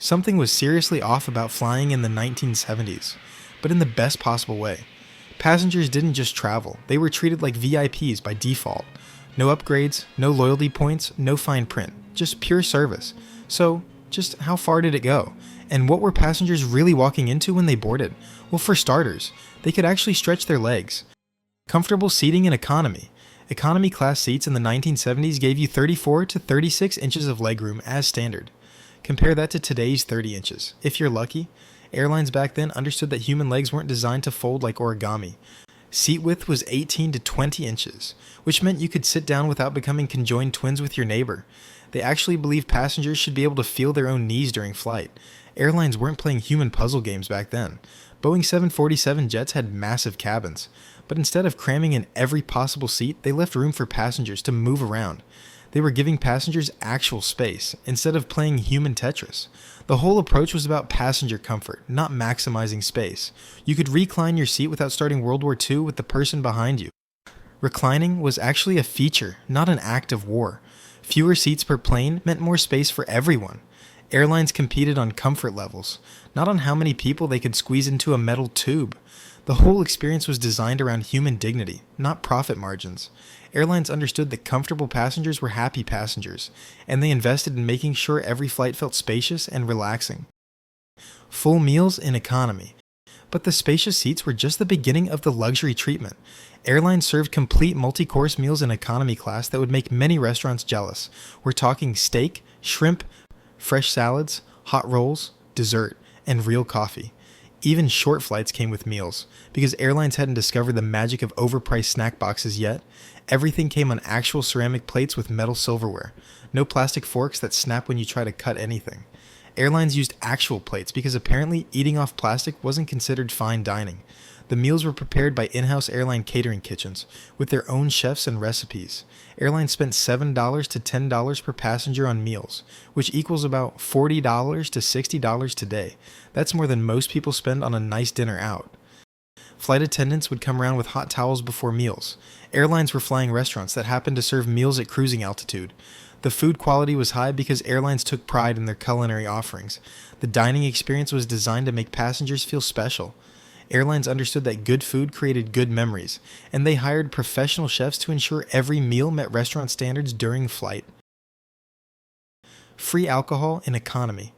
Something was seriously off about flying in the 1970s, but in the best possible way. Passengers didn't just travel, they were treated like VIPs by default. No upgrades, no loyalty points, no fine print, just pure service. So, just how far did it go? And what were passengers really walking into when they boarded? Well, for starters, they could actually stretch their legs. Comfortable seating in economy. Economy class seats in the 1970s gave you 34 to 36 inches of legroom as standard. Compare that to today's 30 inches. If you're lucky, airlines back then understood that human legs weren't designed to fold like origami. Seat width was 18 to 20 inches, which meant you could sit down without becoming conjoined twins with your neighbor. They actually believed passengers should be able to feel their own knees during flight. Airlines weren't playing human puzzle games back then. Boeing 747 jets had massive cabins, but instead of cramming in every possible seat, they left room for passengers to move around. They were giving passengers actual space, instead of playing human Tetris. The whole approach was about passenger comfort, not maximizing space. You could recline your seat without starting World War II with the person behind you. Reclining was actually a feature, not an act of war. Fewer seats per plane meant more space for everyone. Airlines competed on comfort levels, not on how many people they could squeeze into a metal tube. The whole experience was designed around human dignity, not profit margins. Airlines understood that comfortable passengers were happy passengers, and they invested in making sure every flight felt spacious and relaxing. Full meals in economy. But the spacious seats were just the beginning of the luxury treatment. Airlines served complete multi-course meals in economy class that would make many restaurants jealous. We're talking steak, shrimp, fresh salads, hot rolls, dessert, and real coffee. Even short flights came with meals. Because airlines hadn't discovered the magic of overpriced snack boxes yet, everything came on actual ceramic plates with metal silverware. No plastic forks that snap when you try to cut anything. Airlines used actual plates because apparently eating off plastic wasn't considered fine dining. The meals were prepared by in-house airline catering kitchens, with their own chefs and recipes. Airlines spent $7 to $10 per passenger on meals, which equals about $40 to $60 today. That's more than most people spend on a nice dinner out. Flight attendants would come around with hot towels before meals. Airlines were flying restaurants that happened to serve meals at cruising altitude. The food quality was high because airlines took pride in their culinary offerings. The dining experience was designed to make passengers feel special. Airlines understood that good food created good memories, and they hired professional chefs to ensure every meal met restaurant standards during flight. Free alcohol in economy.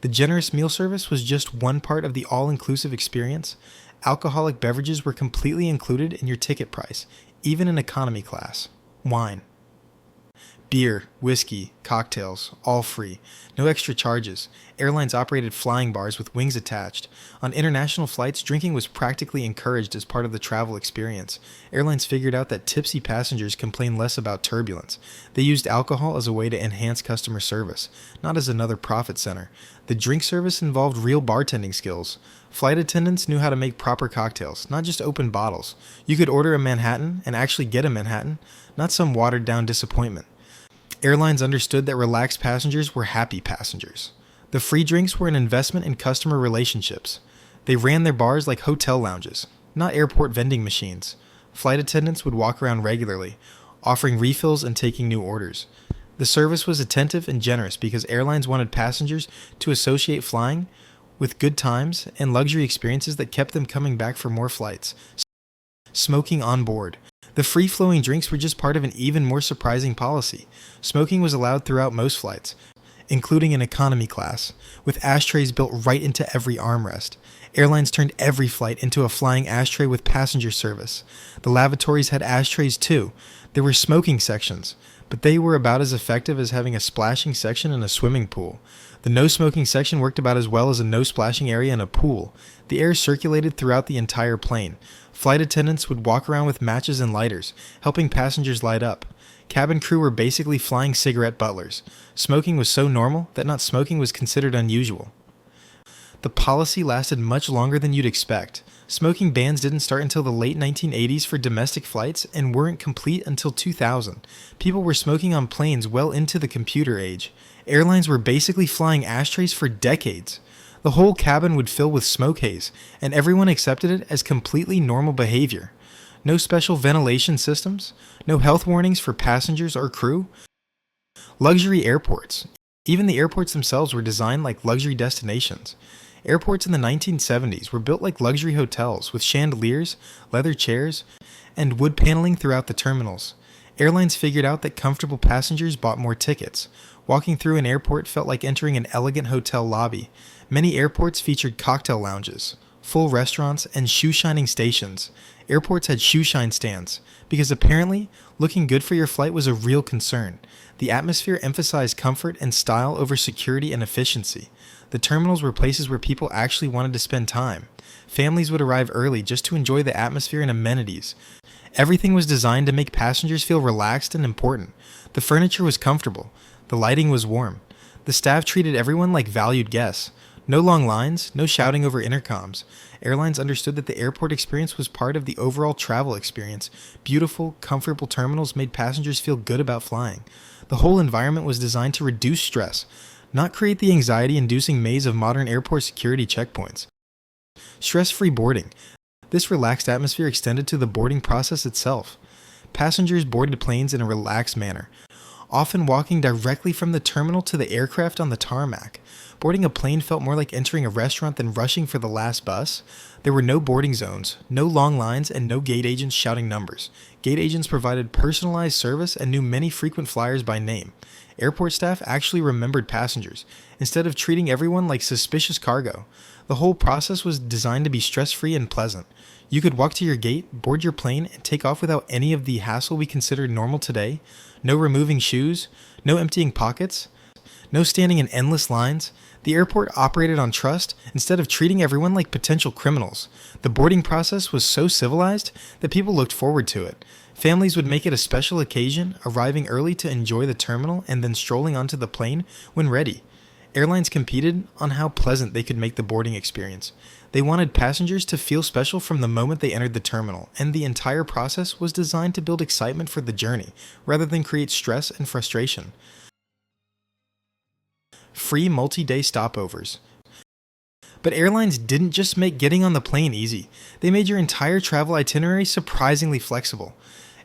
The generous meal service was just one part of the all-inclusive experience. Alcoholic beverages were completely included in your ticket price, even in economy class. Wine. Beer, whiskey, cocktails, all free. No extra charges. Airlines operated flying bars with wings attached. On international flights, drinking was practically encouraged as part of the travel experience. Airlines figured out that tipsy passengers complain less about turbulence. They used alcohol as a way to enhance customer service, not as another profit center. The drink service involved real bartending skills. Flight attendants knew how to make proper cocktails, not just open bottles. You could order a Manhattan and actually get a Manhattan, not some watered-down disappointment. Airlines understood that relaxed passengers were happy passengers. The free drinks were an investment in customer relationships. They ran their bars like hotel lounges, not airport vending machines. Flight attendants would walk around regularly, offering refills and taking new orders. The service was attentive and generous because airlines wanted passengers to associate flying with good times and luxury experiences that kept them coming back for more flights. Smoking on board. The free-flowing drinks were just part of an even more surprising policy. Smoking was allowed throughout most flights, including in economy class, with ashtrays built right into every armrest. Airlines turned every flight into a flying ashtray with passenger service. The lavatories had ashtrays too. There were smoking sections, but they were about as effective as having a splashing section in a swimming pool. The no-smoking section worked about as well as a no-splashing area in a pool. The air circulated throughout the entire plane. Flight attendants would walk around with matches and lighters, helping passengers light up. Cabin crew were basically flying cigarette butlers. Smoking was so normal that not smoking was considered unusual. The policy lasted much longer than you'd expect. Smoking bans didn't start until the late 1980s for domestic flights and weren't complete until 2000. People were smoking on planes well into the computer age. Airlines were basically flying ashtrays for decades. The whole cabin would fill with smoke haze, and everyone accepted it as completely normal behavior. No special ventilation systems, no health warnings for passengers or crew. Luxury airports. Even the airports themselves were designed like luxury destinations. Airports in the 1970s were built like luxury hotels with chandeliers, leather chairs, and wood paneling throughout the terminals. Airlines figured out that comfortable passengers bought more tickets. Walking through an airport felt like entering an elegant hotel lobby. Many airports featured cocktail lounges, full restaurants, and shoe-shining stations. Airports had shoe-shine stands, because apparently, looking good for your flight was a real concern. The atmosphere emphasized comfort and style over security and efficiency. The terminals were places where people actually wanted to spend time. Families would arrive early just to enjoy the atmosphere and amenities. Everything was designed to make passengers feel relaxed and important. The furniture was comfortable. The lighting was warm. The staff treated everyone like valued guests. No long lines, no shouting over intercoms. Airlines understood that the airport experience was part of the overall travel experience. Beautiful, comfortable terminals made passengers feel good about flying. The whole environment was designed to reduce stress, not create the anxiety-inducing maze of modern airport security checkpoints. Stress-free boarding. This relaxed atmosphere extended to the boarding process itself. Passengers boarded planes in a relaxed manner, often walking directly from the terminal to the aircraft on the tarmac. Boarding a plane felt more like entering a restaurant than rushing for the last bus. There were no boarding zones, no long lines, and no gate agents shouting numbers. Gate agents provided personalized service and knew many frequent flyers by name. Airport staff actually remembered passengers, instead of treating everyone like suspicious cargo. The whole process was designed to be stress-free and pleasant. You could walk to your gate, board your plane, and take off without any of the hassle we consider normal today. No removing shoes, no emptying pockets, no standing in endless lines. The airport operated on trust instead of treating everyone like potential criminals. The boarding process was so civilized that people looked forward to it. Families would make it a special occasion, arriving early to enjoy the terminal and then strolling onto the plane when ready. Airlines competed on how pleasant they could make the boarding experience. They wanted passengers to feel special from the moment they entered the terminal, and the entire process was designed to build excitement for the journey, rather than create stress and frustration. Free multi-day stopovers. But airlines didn't just make getting on the plane easy. They made your entire travel itinerary surprisingly flexible.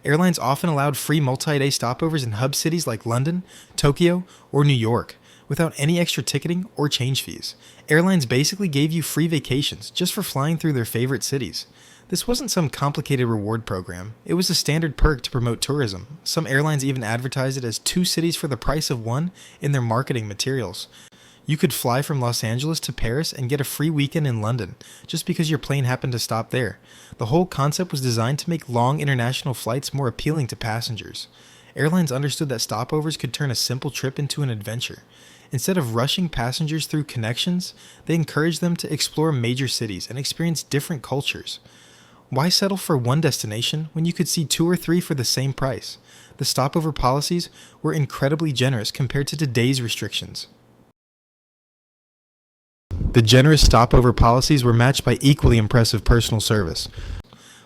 Airlines often allowed free multi-day stopovers in hub cities like London, Tokyo, or New York, without any extra ticketing or change fees. Airlines basically gave you free vacations just for flying through their favorite cities. This wasn't some complicated reward program. It was a standard perk to promote tourism. Some airlines even advertised it as 2 cities for the price of 1 in their marketing materials. You could fly from Los Angeles to Paris and get a free weekend in London, just because your plane happened to stop there. The whole concept was designed to make long international flights more appealing to passengers. Airlines understood that stopovers could turn a simple trip into an adventure. Instead of rushing passengers through connections, they encouraged them to explore major cities and experience different cultures. Why settle for one destination when you could see 2 or 3 for the same price? The stopover policies were incredibly generous compared to today's restrictions. The generous stopover policies were matched by equally impressive personal service.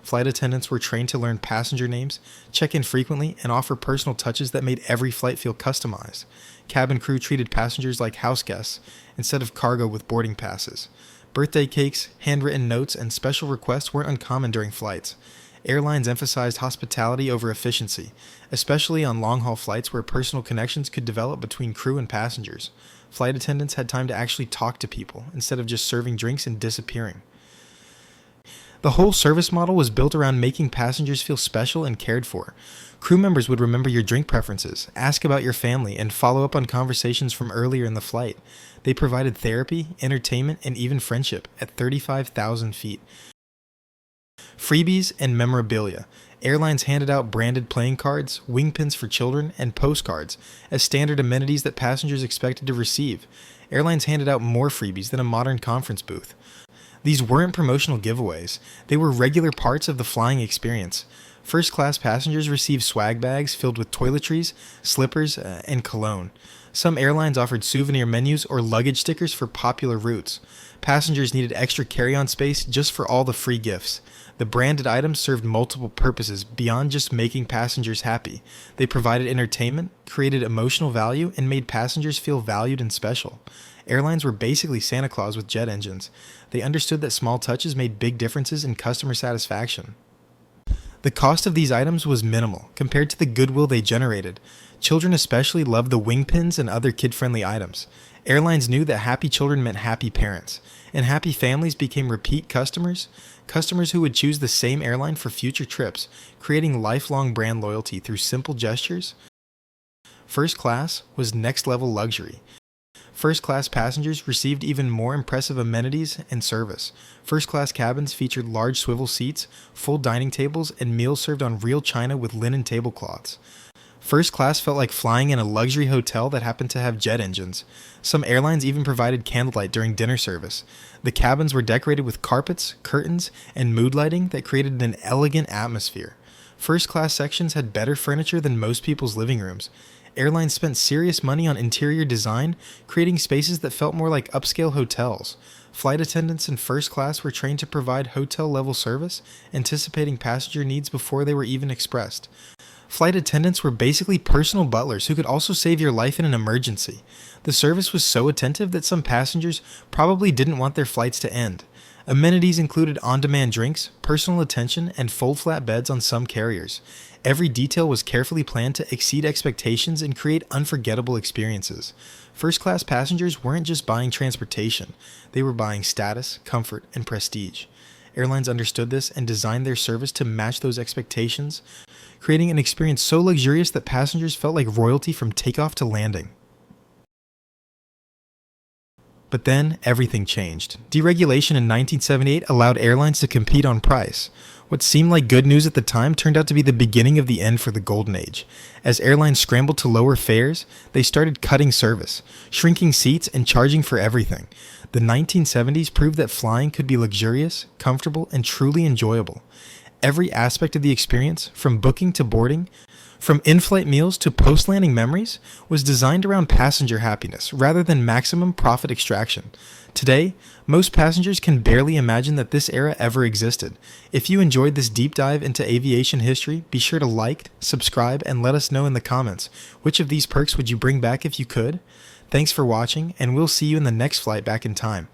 Flight attendants were trained to learn passenger names, check in frequently, and offer personal touches that made every flight feel customized. Cabin crew treated passengers like house guests instead of cargo with boarding passes. Birthday cakes, handwritten notes, and special requests weren't uncommon during flights. Airlines emphasized hospitality over efficiency, especially on long-haul flights where personal connections could develop between crew and passengers. Flight attendants had time to actually talk to people instead of just serving drinks and disappearing. The whole service model was built around making passengers feel special and cared for. Crew members would remember your drink preferences, ask about your family, and follow up on conversations from earlier in the flight. They provided therapy, entertainment, and even friendship at 35,000 feet. Freebies and memorabilia. Airlines handed out branded playing cards, wing pins for children, and postcards as standard amenities that passengers expected to receive. Airlines handed out more freebies than a modern conference booth. These weren't promotional giveaways. They were regular parts of the flying experience. First-class passengers received swag bags filled with toiletries, slippers, and cologne. Some airlines offered souvenir menus or luggage stickers for popular routes. Passengers needed extra carry-on space just for all the free gifts. The branded items served multiple purposes beyond just making passengers happy. They provided entertainment, created emotional value, and made passengers feel valued and special. Airlines were basically Santa Claus with jet engines. They understood that small touches made big differences in customer satisfaction. The cost of these items was minimal compared to the goodwill they generated. Children especially loved the wing pins and other kid-friendly items. Airlines knew that happy children meant happy parents, and happy families became repeat customers, customers who would choose the same airline for future trips, creating lifelong brand loyalty through simple gestures. First class was next-level luxury. First-class passengers received even more impressive amenities and service. First-class cabins featured large swivel seats, full dining tables, and meals served on real china with linen tablecloths. First class felt like flying in a luxury hotel that happened to have jet engines. Some airlines even provided candlelight during dinner service. The cabins were decorated with carpets, curtains, and mood lighting that created an elegant atmosphere. First class sections had better furniture than most people's living rooms. Airlines spent serious money on interior design, creating spaces that felt more like upscale hotels. Flight attendants in first class were trained to provide hotel-level service, anticipating passenger needs before they were even expressed. Flight attendants were basically personal butlers who could also save your life in an emergency. The service was so attentive that some passengers probably didn't want their flights to end. Amenities included on-demand drinks, personal attention, and fold-flat beds on some carriers. Every detail was carefully planned to exceed expectations and create unforgettable experiences. First-class passengers weren't just buying transportation, they were buying status, comfort, and prestige. Airlines understood this and designed their service to match those expectations, creating an experience so luxurious that passengers felt like royalty from takeoff to landing. But then, everything changed. Deregulation in 1978 allowed airlines to compete on price. What seemed like good news at the time turned out to be the beginning of the end for the golden age. As airlines scrambled to lower fares, they started cutting service, shrinking seats, and charging for everything. The 1970s proved that flying could be luxurious, comfortable, and truly enjoyable. Every aspect of the experience, from booking to boarding, from in-flight meals to post-landing memories, was designed around passenger happiness rather than maximum profit extraction. Today, most passengers can barely imagine that this era ever existed. If you enjoyed this deep dive into aviation history, be sure to like, subscribe, and let us know in the comments which of these perks would you bring back if you could. Thanks for watching, and we'll see you in the next flight back in time.